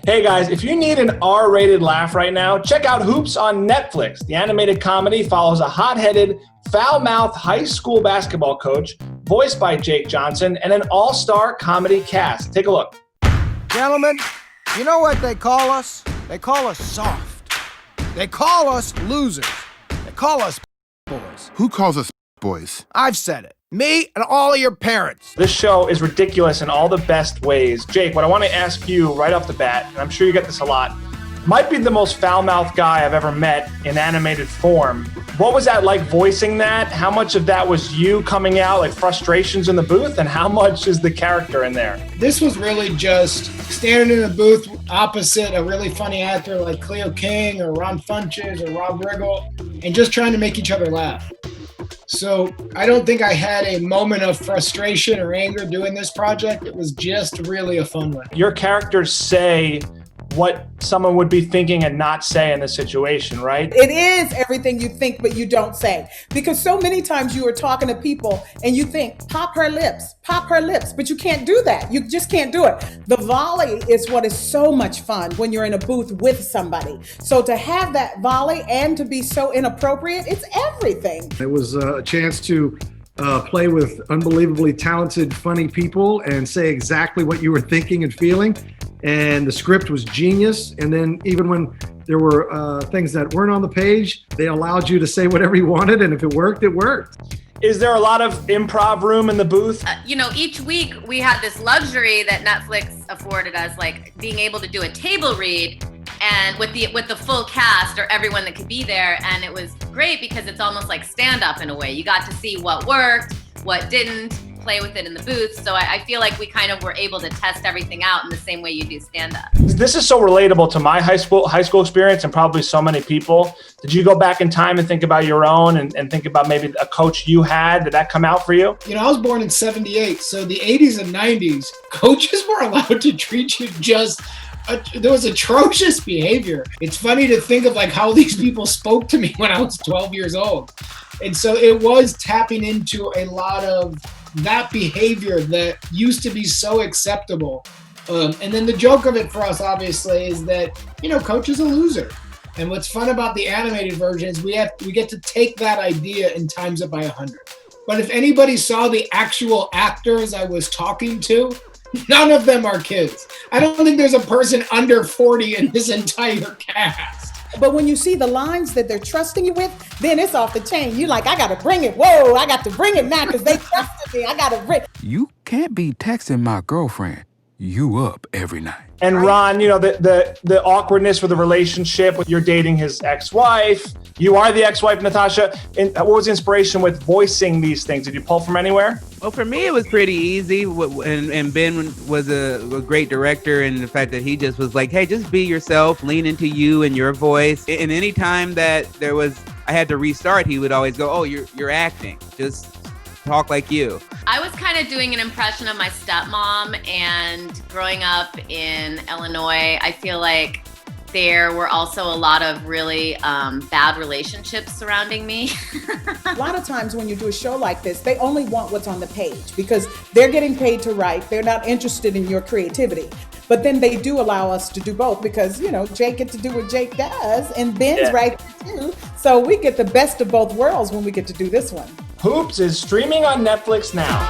Hey guys, if you need an R-rated laugh right now, check out Hoops on Netflix. The animated comedy follows a hot-headed, foul-mouthed high school basketball coach, voiced by Jake Johnson, and an all-star comedy cast. Take a look. Gentlemen, you know what they call us? They call us soft. They call us losers. They call us boys. Who calls us boys? I've said it. Me and all of your parents. This show is ridiculous in all the best ways. Jake, what I want to ask you right off the bat, and I'm sure you get this a lot, might be the most foul-mouthed guy I've ever met in animated form. What was that like voicing that? How much of that was you coming out, like frustrations in the booth, and how much is the character in there? This was really just standing in the booth opposite a really funny actor like Cleo King or Ron Funches or Rob Riggle and just trying to make each other laugh. So I don't think I had a moment of frustration or anger doing this project. It was just really a fun one. Your characters say what someone would be thinking and not say in this situation, right? It is everything you think, but you don't say. Because so many times you are talking to people and you think, pop her lips, but you can't do that. You just can't do it. The volley is what is so much fun when you're in a booth with somebody. So to have that volley and to be so inappropriate, it's everything. It was a chance to play with unbelievably talented, funny people and say exactly what you were thinking and feeling. And the script was genius. And then even when there were things that weren't on the page, they allowed you to say whatever you wanted. And if it worked, it worked. Is there a lot of improv room in the booth? Each week we had this luxury that Netflix afforded us, like being able to do a table read and with the full cast or everyone that could be there. And it was great because it's almost like stand-up in a way. You got to see what worked, what didn't, play with it in the booth. So I feel like we kind of were able to test everything out in the same way you do stand-up. This is so relatable to my high school experience and probably so many people. Did you go back in time and think about your own and think about maybe a coach you had? Did that come out for you? I was born in 78, so the 80s and 90s, coaches were allowed to treat you there was atrocious behavior. It's funny to think of like how these people spoke to me when I was 12 years old. And so it was tapping into a lot of that behavior that used to be so acceptable. And then the joke of it for us, obviously, is that, coach is a loser. And what's fun about the animated version is we get to take that idea and times it by 100. But if anybody saw the actual actors I was talking to, none of them are kids. I don't think there's a person under 40 in this entire cast. But when you see the lines that they're trusting you with, then it's off the chain. You're like, I got to bring it. Whoa, I got to bring it now because they trusted me. I got to bring. You can't be texting my girlfriend. You up every night. And Ron, the awkwardness with the relationship with you're dating his ex-wife. You are the ex-wife, Natasha. And what was the inspiration with voicing these things? Did you pull from anywhere? Well, for me, it was pretty easy. And Ben was a great director in the fact that he just was like, hey, just be yourself, lean into you and your voice. And any time that I had to restart, he would always go, oh, you're acting. Just talk like you. I was kind of doing an impression of my stepmom, and growing up in Illinois, I feel like there were also a lot of really bad relationships surrounding me. A lot of times when you do a show like this, they only want what's on the page because they're getting paid to write. They're not interested in your creativity. But then they do allow us to do both because, Jake gets to do what Jake does and Ben's right there too. So we get the best of both worlds when we get to do this one. Hoops is streaming on Netflix now.